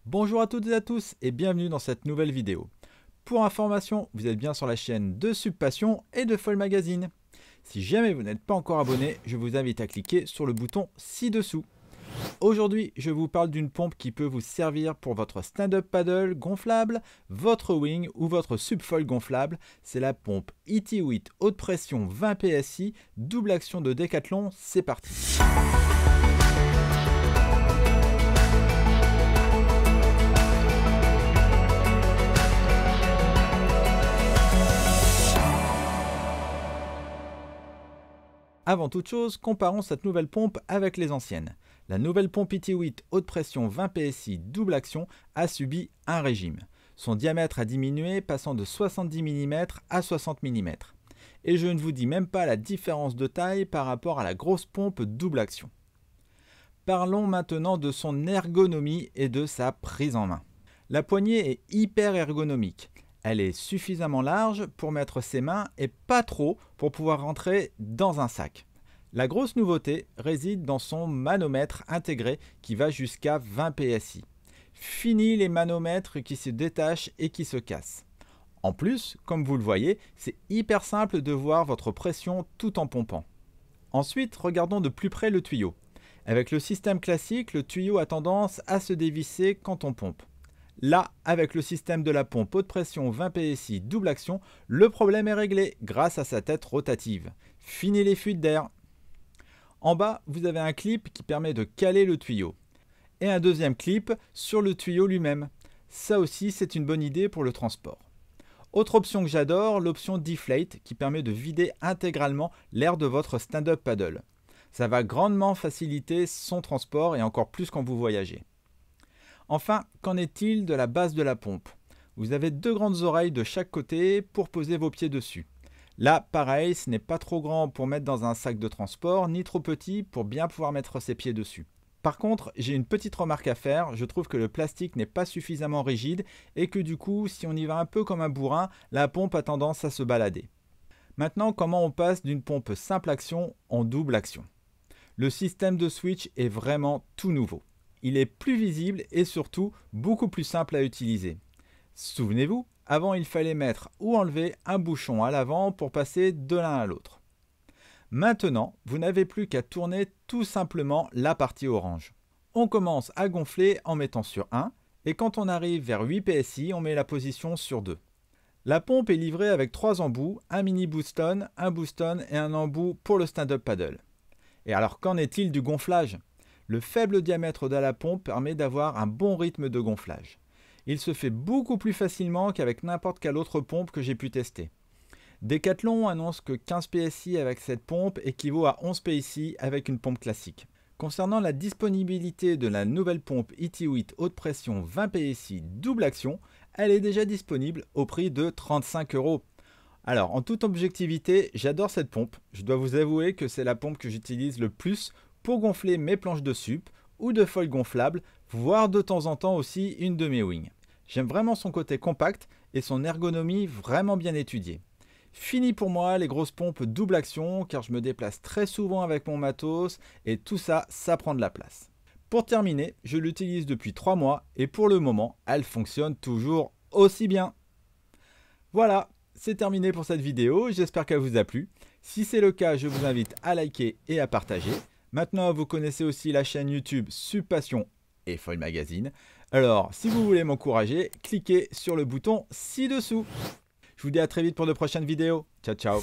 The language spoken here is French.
Bonjour à toutes et à tous et bienvenue dans cette nouvelle vidéo. Pour information, vous êtes bien sur la chaîne de Subpassion et de Foil Magazine. Si jamais vous n'êtes pas encore abonné, je vous invite à cliquer sur le bouton ci-dessous. Aujourd'hui, je vous parle d'une pompe qui peut vous servir pour votre stand-up paddle gonflable, votre wing ou votre subfoil gonflable. C'est la pompe ET8 haute pression 20 PSI, double action de Decathlon. C'est parti! Avant toute chose, comparons cette nouvelle pompe avec les anciennes. La nouvelle pompe ET8 haute pression 20 PSI double action a subi un régime. Son diamètre a diminué, passant de 70 mm à 60 mm. Et je ne vous dis même pas la différence de taille par rapport à la grosse pompe double action. Parlons maintenant de son ergonomie et de sa prise en main. La poignée est hyper ergonomique. Elle est suffisamment large pour mettre ses mains et pas trop pour pouvoir rentrer dans un sac. La grosse nouveauté réside dans son manomètre intégré qui va jusqu'à 20 PSI. Fini les manomètres qui se détachent et qui se cassent. En plus, comme vous le voyez, c'est hyper simple de voir votre pression tout en pompant. Ensuite, regardons de plus près le tuyau. Avec le système classique, le tuyau a tendance à se dévisser quand on pompe. Là, avec le système de la pompe haute pression 20 PSI double action, le problème est réglé grâce à sa tête rotative. Fini les fuites d'air. En bas, vous avez un clip qui permet de caler le tuyau. Et un deuxième clip sur le tuyau lui-même. Ça aussi, c'est une bonne idée pour le transport. Autre option que j'adore, l'option Deflate qui permet de vider intégralement l'air de votre stand-up paddle. Ça va grandement faciliter son transport et encore plus quand vous voyagez. Enfin, qu'en est-il de la base de la pompe? Vous avez deux grandes oreilles de chaque côté pour poser vos pieds dessus. Là, pareil, ce n'est pas trop grand pour mettre dans un sac de transport, ni trop petit pour bien pouvoir mettre ses pieds dessus. Par contre, j'ai une petite remarque à faire, je trouve que le plastique n'est pas suffisamment rigide et que du coup, si on y va un peu comme un bourrin, la pompe a tendance à se balader. Maintenant, comment on passe d'une pompe simple action en double action? Le système de switch est vraiment tout nouveau. Il est plus visible et surtout beaucoup plus simple à utiliser. Souvenez-vous, avant il fallait mettre ou enlever un bouchon à l'avant pour passer de l'un à l'autre. Maintenant, vous n'avez plus qu'à tourner tout simplement la partie orange. On commence à gonfler en mettant sur 1 et quand on arrive vers 8 PSI, on met la position sur 2. La pompe est livrée avec 3 embouts, un mini booston, un booston et un embout pour le stand-up paddle. Et alors qu'en est-il du gonflage? Le faible diamètre de la pompe permet d'avoir un bon rythme de gonflage. Il se fait beaucoup plus facilement qu'avec n'importe quelle autre pompe que j'ai pu tester. Decathlon annonce que 15 PSI avec cette pompe équivaut à 11 PSI avec une pompe classique. Concernant la disponibilité de la nouvelle pompe ET8 haute pression 20 PSI double action, elle est déjà disponible au prix de 35 €. Alors, en toute objectivité, j'adore cette pompe. Je dois vous avouer que c'est la pompe que j'utilise le plus pour gonfler mes planches de sup ou de foil gonflable, voire de temps en temps aussi une de mes wings. J'aime vraiment son côté compact et son ergonomie vraiment bien étudiée. Fini pour moi les grosses pompes double action car je me déplace très souvent avec mon matos et tout ça, ça prend de la place. Pour terminer, je l'utilise depuis 3 mois et pour le moment, elle fonctionne toujours aussi bien. Voilà, c'est terminé pour cette vidéo, j'espère qu'elle vous a plu. Si c'est le cas, je vous invite à liker et à partager. Maintenant, vous connaissez aussi la chaîne YouTube Subpassion et Foil Magazine. Alors, si vous voulez m'encourager, cliquez sur le bouton ci-dessous. Je vous dis à très vite pour de prochaines vidéos. Ciao, ciao.